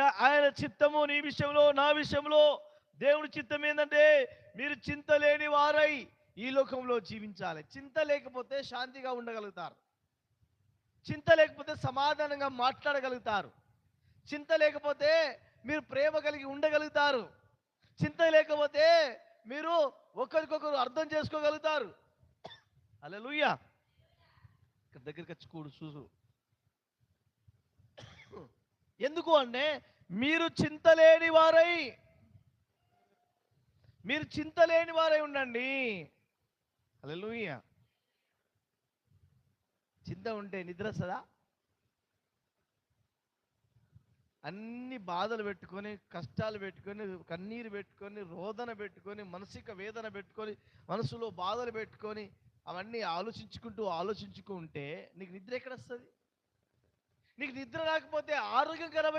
ఆయన చిత్తము నీ విషయంలో, నా విషయంలో దేవుడి చిత్తం ఏంటంటే మీరు చింత లేని వారై ఈ లోకంలో జీవించాలి. చింత లేకపోతే శాంతిగా ఉండగలుగుతారు. చింత లేకపోతే సమాధానంగా మాట్లాడగలుగుతారు. చింత లేకపోతే మీరు ప్రేమ కలిగి ఉండగలుగుతారు. చింత లేకపోతే మీరు ఒకరికొకరు అర్థం చేసుకోగలుగుతారు. హల్లెలూయా. ఇక్కడ దగ్గరికి వచ్చి కూడు చూసు. ఎందుకు అంటే మీరు చింత లేని వారై ఉండండి. హల్లెలూయా. చింత ఉంటే నిద్ర వస్తుందా? అన్ని బాధలు పెట్టుకొని, కష్టాలు పెట్టుకొని, కన్నీరు పెట్టుకొని, రోదన పెట్టుకొని, మానసిక వేదన పెట్టుకొని, మనసులో బాధలు పెట్టుకొని, అవన్నీ ఆలోచించుకుంటూ ఉంటే నీకు నిద్ర ఎక్కడ వస్తుంది? నీకు నిద్ర రాకపోతే ఆరోగ్యం ఖరాబ్